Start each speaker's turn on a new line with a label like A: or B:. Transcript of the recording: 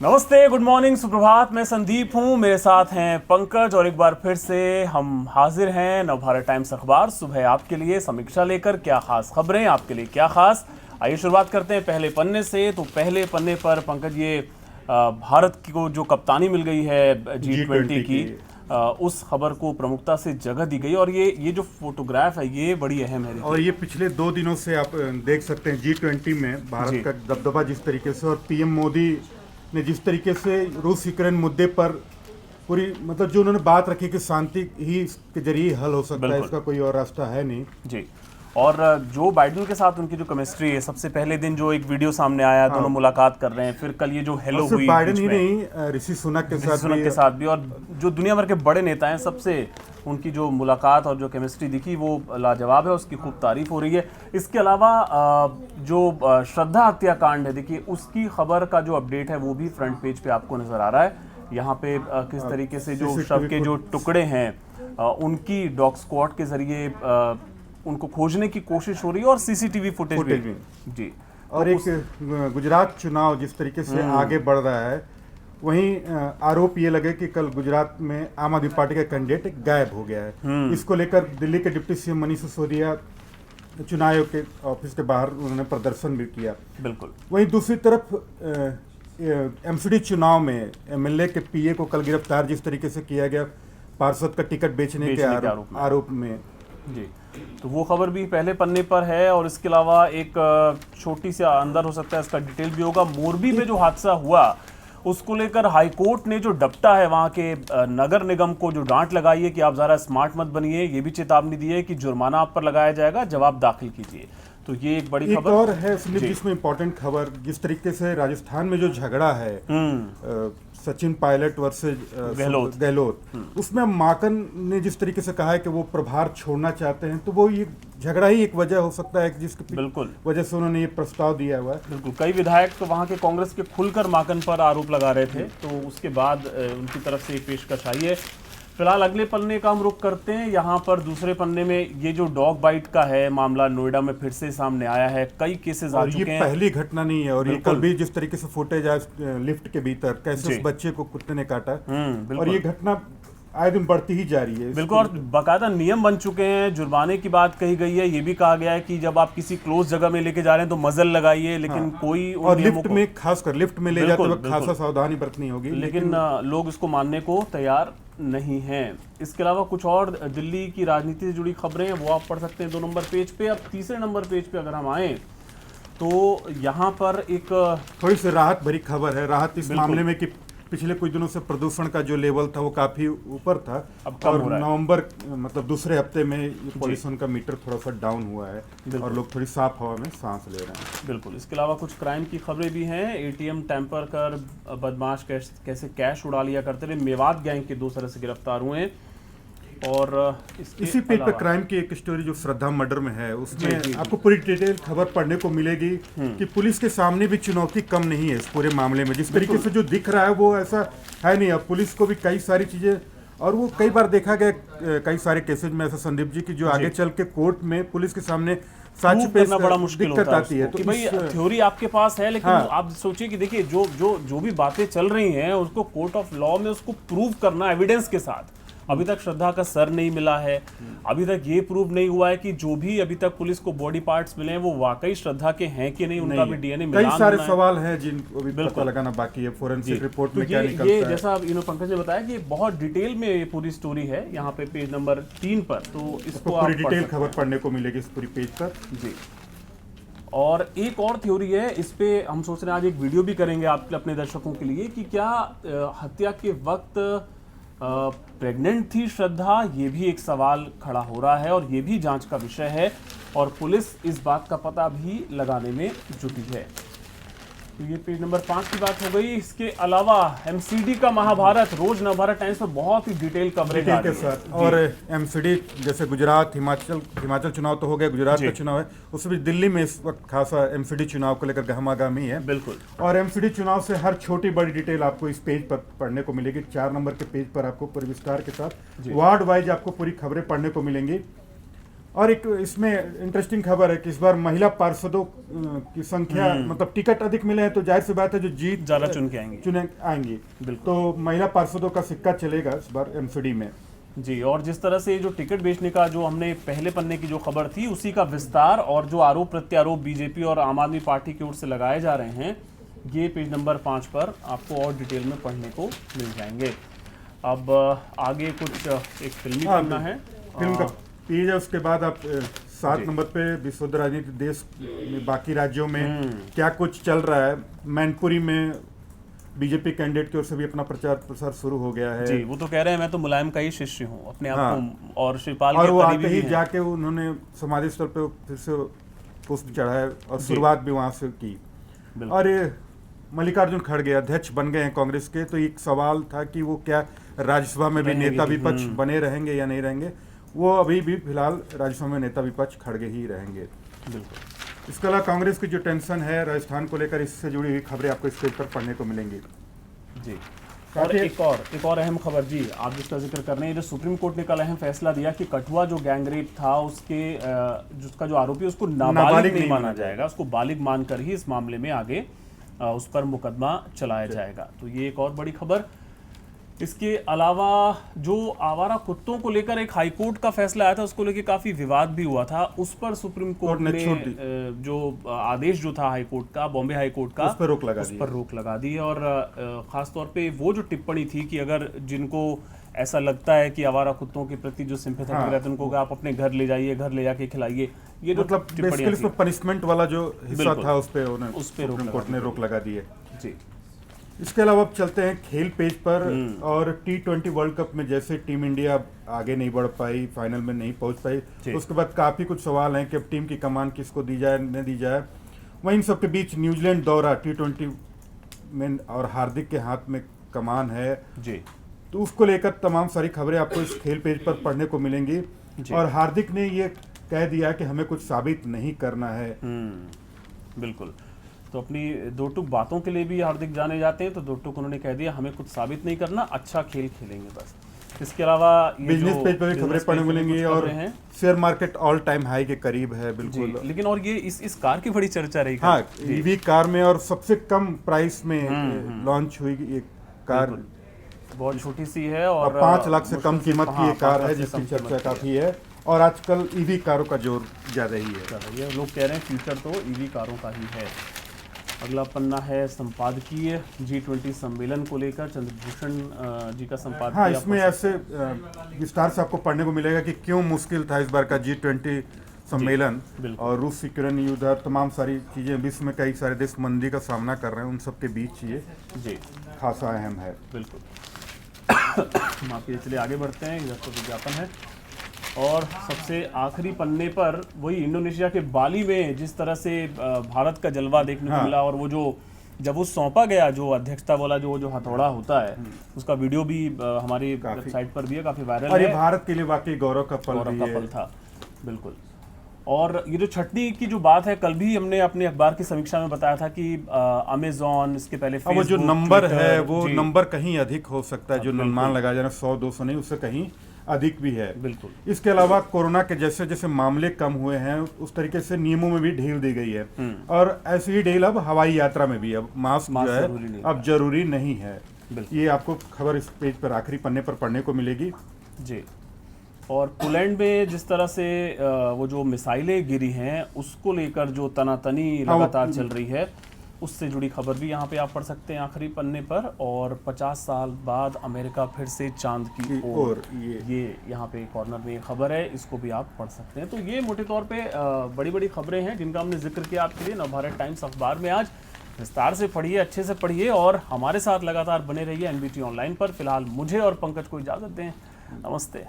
A: नमस्ते, good morning, सुप्रभात। मैं संदीप हूं, मेरे साथ हैं पंकज और एक बार फिर से हम हाजिर हैं नवभारत टाइम्स अखबार सुबह आपके लिए समीक्षा लेकर। क्या खास खबरें आपके लिए, क्या खास। आइए शुरुआत करते हैं पहले पन्ने से। तो पहले पन्ने पर पंकज ये भारत को जो कप्तानी मिल गई है G20 की, उस खबर को प्रमुखता से जगह दी गई और ये जो फोटोग्राफ है ये बड़ी अहम है।
B: और ये पिछले 2 दिनों से आप देख सकते हैं G20 में भारत का दबदबा जिस तरीके से, और पीएम मोदी ने जिस तरीके से रूस यूक्रेन मुद्दे पर पूरी मतलब जो उन्होंने बात रखी कि शांति ही के जरिए हल हो सकता है, इसका कोई और रास्ता है नहीं
A: जी। और जो बाइडेन के साथ उनकी जो केमिस्ट्री है, सबसे पहले दिन जो एक वीडियो सामने आया, दोनों मुलाकात कर रहे हैं, फिर कल ये जो हेलो हुई
B: बाइडेन ही नहीं, ऋषि सुनक के साथ भी
A: और जो दुनिया भर के बड़े नेता हैं, सबसे उनकी जो मुलाकात और जो केमिस्ट्री दिखी वो लाजवाब है, उसकी खूब तारीफ हो रही है। इसके अलावा जो श्रद्धा हत्याकांड है, देखिए उसकी खबर का जो अपडेट है वो भी फ्रंट पेज पे आपको नजर आ रहा है। यहाँ पे किस तरीके से जो शव के जो टुकड़े हैं उनकी डॉग स्क्वाड के जरिए उनको खोजने की कोशिश हो रही है और सीसीटीवी फुटेज भी जी।
B: और एक गुजरात चुनाव जिस तरीके से आगे बढ़ रहा है, वहीं आरोप ये लगे कि कल गुजरात में आम आदमी पार्टी का कैंडिडेट गायब हो गया है। इसको लेकर दिल्ली के डिप्टी सीएम मनीष सिसोदिया चुनाव आयोग के ऑफिस के बाहर उन्होंने प्रदर्शन भी किया।
A: बिल्कुल।
B: वहीं दूसरी तरफ एमसीडी चुनाव में एमएलए के पीए को कल गिरफ्तार जिस तरीके से किया गया पार्षद का टिकट बेचने के आरोप में
A: जी, तो वो खबर भी पहले पन्ने पर है। और इसके अलावा एक छोटी सी अंदर हो सकता है इसका डिटेल भी होगा। मोरबी में जो हादसा हुआ उसको लेकर हाईकोर्ट ने जो डपटा है वहां के नगर निगम को जो डांट लगाई है कि आप ज़रा स्मार्ट मत बनिए, ये भी चेतावनी दी है कि जुर्माना आप पर लगाया जाएगा, जवाब दाखिल कीजिए। तो ये एक बड़ी खबर
B: और है जिसमें इंपॉर्टेंट खबर, जिस तरीके से राजस्थान में जो झगड़ा है सचिन पायलट वर्सेस गहलोत, उसमें माकन ने जिस तरीके से कहा है कि वो प्रभार छोड़ना चाहते हैं, तो वो ये झगड़ा ही एक वजह हो सकता है जिसकी
A: बिल्कुल
B: वजह से उन्होंने ये प्रस्ताव दिया हुआ है।
A: बिल्कुल, कई विधायक तो वहाँ के कांग्रेस के खुलकर माकन पर आरोप लगा रहे थे, तो उसके बाद उनकी तरफ से एक पेशकश आई है। फिलहाल अगले पन्ने का हम रुख करते हैं। यहाँ पर दूसरे पन्ने में ये जो डॉग बाइट का है मामला नोएडा में फिर से सामने आया है। कई केसेस आ चुके हैं,
B: ये पहली घटना नहीं है। और ये कल भी जिस तरीके से फुटेज आया लिफ्ट के भीतर कैसे उस बच्चे को कुत्ते ने काटा, और ये घटना आए दिन बढ़ती ही जा रही है।
A: बिल्कुल, और बाकायदा नियम बन चुके हैं। जुर्माने की बात कही गई है, ये भी कहा गया है कि जब आप किसी क्लोज जगह में लेके जा रहे हैं तो मजल लगाइए, लेकिन कोई
B: और लिफ्ट में, खासकर लिफ्ट में ले जाते वक्त खासा सावधानी बरतनी होगी,
A: लेकिन लोग इसको मानने को तैयार नहीं है। इसके अलावा कुछ और दिल्ली की राजनीति से जुड़ी खबरें हैं, वो आप पढ़ सकते हैं 2 नंबर पेज पे। अब तीसरे नंबर पेज पे अगर हम आए तो यहाँ पर एक
B: थोड़ी सी राहत भरी खबर है। राहत इस मामले में कि पिछले कुछ दिनों से प्रदूषण का जो लेवल था वो काफी ऊपर था,
A: अब कम हो रहा है।
B: नवंबर मतलब दूसरे हफ्ते में पॉल्यूशन का मीटर थोड़ा सा डाउन हुआ है और लोग थोड़ी साफ हवा में सांस ले रहे हैं।
A: बिल्कुल। इसके अलावा कुछ क्राइम की खबरें भी हैं। एटीएम टैंपर कर बदमाश कैसे कैश उड़ा लिया करते थे, मेवात गैंग के 2 सदस्य गिरफ्तार हुए हैं। और
B: इसी पेज पे क्राइम की एक स्टोरी जो श्रद्धा मर्डर में है, उसमें आपको पूरी डिटेल खबर पढ़ने को मिलेगी कि पुलिस के सामने भी चुनौती कम नहीं है इस पूरे मामले में। जिस तरीके से जो दिख रहा है वो ऐसा है नहीं। अब पुलिस को भी कई सारी चीजें, और वो कई बार देखा गया कई सारे केसेज में ऐसा संदीप जी की जो आगे चल के कोर्ट में पुलिस के सामने साक्ष्य पेश करना बड़ा मुश्किल होता है
A: तो भाई थ्योरी आपके पास है, लेकिन आप सोचिए कि देखिए जो भी बातें चल रही हैं उसको कोर्ट ऑफ लॉ में उसको प्रूव करना एविडेंस के साथ। अभी तक श्रद्धा का सर नहीं मिला है, अभी तक ये प्रूव नहीं हुआ है कि जो भी अभी तक पुलिस को बॉडी पार्ट्स मिले हैं वो वाकई श्रद्धा के हैं कि नहीं, उनका भी डीएनए मिलान
B: कई सारे सवाल हैं जिनको भी पता लगाना बाकी है। फोरेंसिक रिपोर्ट में क्या निकलता है,
A: जैसा पंकज ने बताया कि बहुत डिटेल में ये पूरी स्टोरी है यहाँ पे पेज नंबर 3 पर, तो इसको
B: पूरी डिटेल खबर पढ़ने को मिलेगी इस पूरी पेज पर
A: जी। और एक और थ्योरी है, इस पे हम सोच रहे हैं आज एक वीडियो भी करेंगे आपके अपने दर्शकों के लिए कि क्या हत्या के वक्त प्रेग्नेंट थी श्रद्धा, ये भी एक सवाल खड़ा हो रहा है और ये भी जांच का विषय है और पुलिस इस बात का पता भी लगाने में जुटी है। तो ये पेज नंबर 5 की बात हो गई। इसके अलावा एमसीडी का महाभारत रोज नवभारत टाइम्स पर बहुत ही डिटेल कवरेज आ रही है।
B: और एमसीडी जैसे गुजरात हिमाचल चुनाव तो हो गया, गुजरात का चुनाव है, उसमें भी दिल्ली में इस वक्त खासा एमसीडी चुनाव को लेकर गहमागहमी है।
A: बिल्कुल।
B: और एमसीडी चुनाव से हर छोटी बड़ी डिटेल आपको इस पेज पर पढ़ने को मिलेगी। 4 नंबर के पेज पर आपको पूरे विस्तार के साथ वार्ड वाइज आपको पूरी खबरें पढ़ने को मिलेंगी। और एक इसमें इंटरेस्टिंग खबर है कि इस बार महिला पार्षदों की संख्या मतलब टिकट अधिक मिले हैं तो जाहिर सी बात है जो जीत
A: ज्यादा चुन के आएंगी।
B: तो महिला पार्षदों का सिक्का चलेगा इस बार एमसीडी में
A: जी। और जिस तरह से जो टिकट बेचने का जो हमने पहले पन्ने की जो खबर थी उसी का विस्तार और जो आरोप प्रत्यारोप बीजेपी और आम आदमी पार्टी की ओर से लगाए जा रहे हैं, ये पेज नंबर 5 पर आपको और डिटेल में पढ़ने को मिल जाएंगे। अब आगे कुछ एक फिल्मी पन्ना है,
B: फिल्म का पेज है। उसके बाद आप 7 नंबर पे विश्व राजनीति देश में बाकी राज्यों में क्या कुछ चल रहा है। मैनपुरी में बीजेपी कैंडिडेट की ओर से भी अपना प्रचार प्रसार शुरू हो गया है
A: जी। वो तो कह रहे हैं मैं तो मुलायम का ही शिष्य हूँ अपने आप को, और शिवपाल
B: और
A: के
B: वो
A: करीबी
B: आते ही
A: हैं।
B: जाके उन्होंने समाधि स्थल पे फिर से पुष्प चढ़ाया और शुरुआत भी वहां से की। और ये मल्लिकार्जुन खड़गे अध्यक्ष बन गए हैं कांग्रेस के, तो एक सवाल था कि वो क्या राज्यसभा में भी नेता विपक्ष बने रहेंगे या नहीं रहेंगे। वो अभी भी फिलहाल राज्यसभा में नेता विपक्ष खड़गे ही रहेंगे।
A: बिल्कुल।
B: इसके अलावा कांग्रेस की जो टेंशन है राजस्थान को लेकर, इससे जुड़ी हुई खबरें आपको इस पेज पर पढ़ने को मिलेंगी
A: जी। और एक और अहम खबर जी, आप जिसका जिक्र कर रहे हैं, जो सुप्रीम कोर्ट ने कल अहम फैसला दिया कि कठुआ जो गैंगरेप था उसके जिसका जो आरोपी उसको नाबालिग नहीं माना जाएगा, उसको बालिग मानकर ही इस मामले में आगे उस पर मुकदमा चलाया जाएगा। तो ये एक और बड़ी खबर। इसके अलावा जो आवारा कुत्तों को लेकर एक हाईकोर्ट का फैसला आया था, उसको लेकर काफी विवाद भी हुआ था। उस पर सुप्रीम कोर्ट ने जो आदेश जो था हाईकोर्ट का, बॉम्बे हाईकोर्ट का,
B: उस पर रोक लगा दी।
A: और खासतौर पे वो जो टिप्पणी थी कि अगर जिनको ऐसा लगता है कि आवारा कुत्तों के प्रति जो सिंपैथेटिक रहते हैं उनको आप अपने घर ले जाइए, घर ले जाके खिलाइए, ये
B: मतलब बेसिकली पनिशमेंट वाला जो हिस्सा था उस पे
A: सुप्रीम
B: कोर्ट ने रोक लगा दी है
A: जी।
B: इसके अलावा अब चलते हैं खेल पेज पर। और T20 वर्ल्ड कप में जैसे टीम इंडिया आगे नहीं बढ़ पाई, फाइनल में नहीं पहुंच पाई, उसके बाद काफी कुछ सवाल हैं कि अब टीम की कमान किसको दी जाए न दी जाए। वहीं सबके बीच न्यूजीलैंड दौरा T20 में और हार्दिक के हाथ में कमान है
A: जी,
B: तो उसको लेकर तमाम सारी खबरें आपको इस खेल पेज पर पढ़ने को मिलेंगी। और हार्दिक ने ये कह दिया कि हमें कुछ साबित नहीं करना है।
A: बिल्कुल। तो अपनी दो टुक बातों के लिए भी हार्दिक जाने जाते हैं, तो दो टुक उन्होंने कह दिया हमें कुछ साबित नहीं करना, अच्छा खेल खेलेंगे बस। इसके अलावा
B: बिजनेस पेज पर भी खबरें पढ़ने मिलेंगी और share market all time high के करीब है। बिल्कुल।
A: लेकिन और ये इस कार की बड़ी चर्चा रही।
B: हाँ, ईवी कार में और सबसे कम प्राइस में लॉन्च हुई ये कार,
A: बहुत छोटी सी है और
B: 5 लाख से कम कीमत की ये कार है जिसकी चर्चा काफी है। और आजकल ईवी कारों का जोर ज्यादा ही है।
A: लोग कह रहे हैं फ्यूचर तो ईवी कारों का ही है। अगला पन्ना है संपादकीय G20 सम्मेलन को लेकर, चंद्रभूषण जी का संपादकीय।
B: हाँ, इसमें ऐसे विस्तार से आपको पढ़ने को मिलेगा कि क्यों मुश्किल था इस बार का G20 सम्मेलन, और रूस यूक्रेन युद्ध और तमाम सारी चीजें, विश्व में कई सारे देश मंदी का सामना कर रहे हैं, उन सब के बीच ये जी खासा अहम है।
A: बिल्कुल। चलिए आगे बढ़ते हैं, इधर तो विज्ञापन है। और सबसे आखिरी पन्ने पर वही इंडोनेशिया के बाली में जिस तरह से भारत का जलवा देखने को मिला, और वो जो जब वो सौंपा गया जो अध्यक्षता वाला जो हथौड़ा होता है, उसका वीडियो भी हमारी वेबसाइट पर भी है, काफी वायरल है।
B: और ये भारत के लिए वाकई गौरव का पल
A: था। बिल्कुल। और ये जो छटनी की जो बात है, कल भी हमने अपने अखबार की समीक्षा में बताया था कि अमेज़न, इसके पहले
B: फेसबुक, वो जो नंबर है वो नंबर कहीं अधिक हो सकता है, जो अनुमान लगाया जाना 100-200 नहीं, उससे कहीं अधिक भी है।
A: बिल्कुल।
B: इसके अलावा कोरोना के जैसे जैसे मामले कम हुए हैं, उस तरीके से नियमों में भी ढील दी गई है। और ऐसी ही ढील अब हवाई यात्रा में भी, अब मास्क जो है अब जरूरी नहीं है। ये आपको खबर इस पेज पर आखिरी पन्ने पर पढ़ने को मिलेगी
A: जी। और पोलैंड में जिस तरह से वो जो मिसाइलें गिरी हैं, उसको लेकर जो तनातनी लगातार चल रही है, उससे जुड़ी खबर भी यहाँ पे आप पढ़ सकते हैं आखिरी पन्ने पर। और 50 साल बाद अमेरिका फिर से चांद की ओर, ये यहाँ पे कॉर्नर में खबर है, इसको भी आप पढ़ सकते हैं। तो ये मोटे तौर पे बड़ी बड़ी खबरें हैं जिनका हमने जिक्र किया आपके लिए नवभारत टाइम्स अखबार में। आज विस्तार से पढ़िए, अच्छे से पढ़िए और हमारे साथ लगातार बने रहिए NBT ऑनलाइन पर। फिलहाल मुझे और पंकज को इजाज़त दें। नमस्ते।